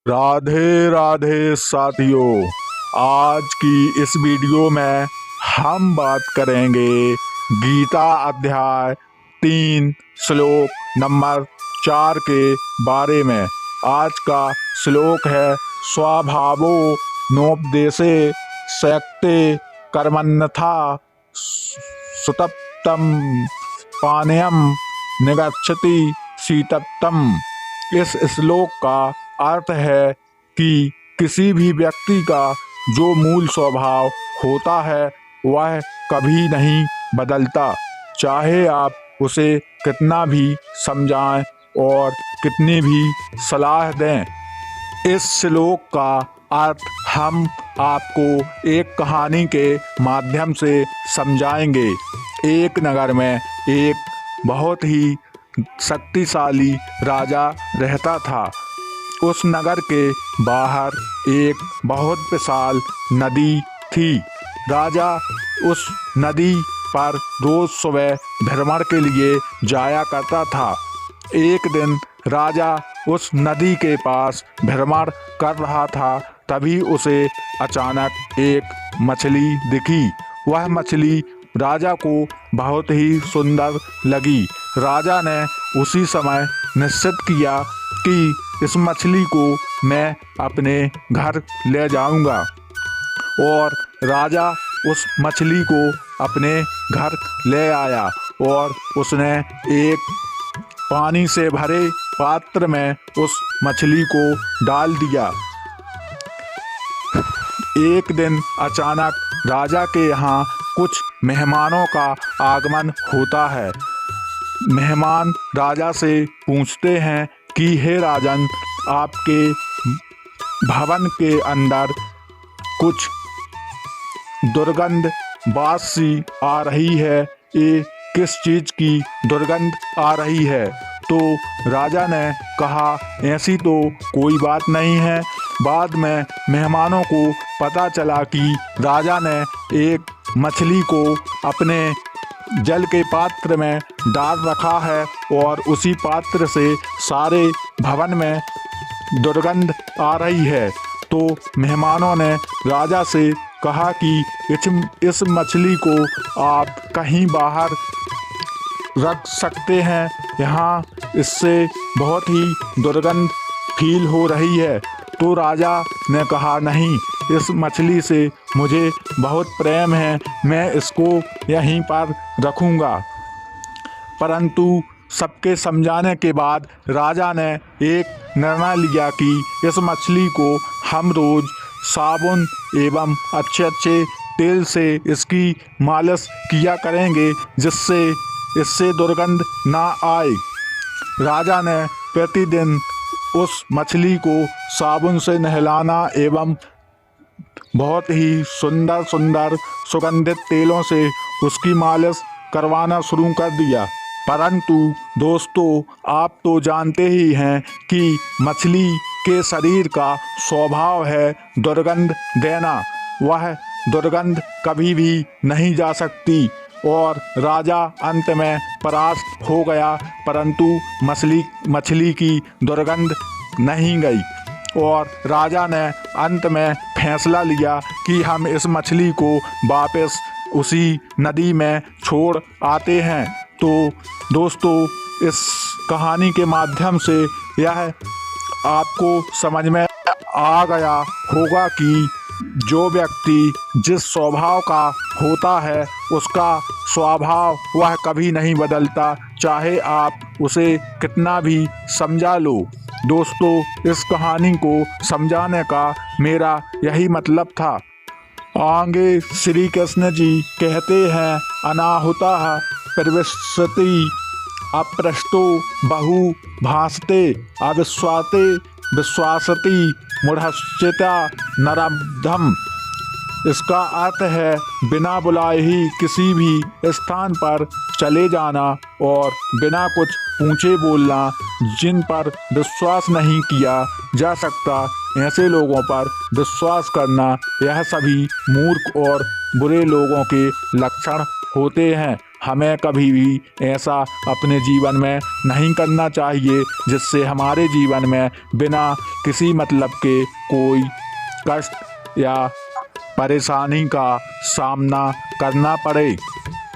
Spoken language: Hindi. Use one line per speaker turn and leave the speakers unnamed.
राधे राधे साथियों। आज की इस वीडियो में हम बात करेंगे गीता अध्याय 3 श्लोक नंबर 4 के बारे में। आज का श्लोक है स्वभावो नोपदेशे सक्ते कर्मण्यथा सुतप्तं पानीयं निगच्छति शीतप्तम्। इस श्लोक का अर्थ है कि किसी भी व्यक्ति का जो मूल स्वभाव होता है वह कभी नहीं बदलता, चाहे आप उसे कितना भी समझाएं और कितनी भी सलाह दें। इस श्लोक का अर्थ हम आपको एक कहानी के माध्यम से समझाएंगे। एक नगर में एक बहुत ही शक्तिशाली राजा रहता था। उस नगर के बाहर एक बहुत विशाल नदी थी। राजा उस नदी पर रोज सुबह भ्रमण के लिए जाया करता था। एक दिन राजा उस नदी के पास भ्रमण कर रहा था, तभी उसे अचानक एक मछली दिखी। वह मछली राजा को बहुत ही सुंदर लगी। राजा ने उसी समय निश्चित किया कि इस मछली को मैं अपने घर ले जाऊंगा, और राजा उस मछली को अपने घर ले आया और उसने एक पानी से भरे पात्र में उस मछली को डाल दिया। एक दिन अचानक राजा के यहाँ कुछ मेहमानों का आगमन होता है। मेहमान राजा से पूछते हैं कि हे राजन, आपके भवन के अंदर कुछ दुर्गंध बासी आ रही है, ये किस चीज़ की दुर्गंध आ रही है? तो राजा ने कहा, ऐसी तो कोई बात नहीं है। बाद में मेहमानों को पता चला कि राजा ने एक मछली को अपने जल के पात्र में डाल रखा है और उसी पात्र से सारे भवन में दुर्गंध आ रही है। तो मेहमानों ने राजा से कहा कि इस मछली को आप कहीं बाहर रख सकते हैं, यहाँ इससे बहुत ही दुर्गंध फील हो रही है। तो राजा ने कहा, नहीं, इस मछली से मुझे बहुत प्रेम है, मैं इसको यहीं पर रखूँगा। परंतु सबके समझाने के बाद राजा ने एक निर्णय लिया कि इस मछली को हम रोज़ साबुन एवं अच्छे अच्छे तेल से इसकी मालिश किया करेंगे, जिससे इससे दुर्गंध ना आए। राजा ने प्रतिदिन उस मछली को साबुन से नहलाना एवं बहुत ही सुंदर सुंदर सुगंधित तेलों से उसकी मालिश करवाना शुरू कर दिया। परंतु दोस्तों, आप तो जानते ही हैं कि मछली के शरीर का स्वभाव है दुर्गंध देना। वह दुर्गंध कभी भी नहीं जा सकती और राजा अंत में परास्त हो गया, परंतु मछली की दुर्गंध नहीं गई। और राजा ने अंत में फैसला लिया कि हम इस मछली को वापस उसी नदी में छोड़ आते हैं। तो दोस्तों, इस कहानी के माध्यम से यह आपको समझ में आ गया होगा कि जो व्यक्ति जिस स्वभाव का होता है उसका स्वभाव वह कभी नहीं बदलता, चाहे आप उसे कितना भी समझा लो। दोस्तों, इस कहानी को समझाने का मेरा यही मतलब था। आगे श्री कृष्ण जी कहते हैं, अनाहुता प्रविशति अप्रष्टो बहु भासते अविश्वाते विश्वासति मूढ़श्चेता नरब्धम। इसका अर्थ है बिना बुलाए ही किसी भी स्थान पर चले जाना और बिना कुछ ऊंचे बोलना, जिन पर विश्वास नहीं किया जा सकता ऐसे लोगों पर विश्वास करना, यह सभी मूर्ख और बुरे लोगों के लक्षण होते हैं। हमें कभी भी ऐसा अपने जीवन में नहीं करना चाहिए जिससे हमारे जीवन में बिना किसी मतलब के कोई कष्ट या परेशानी का सामना करना पड़े।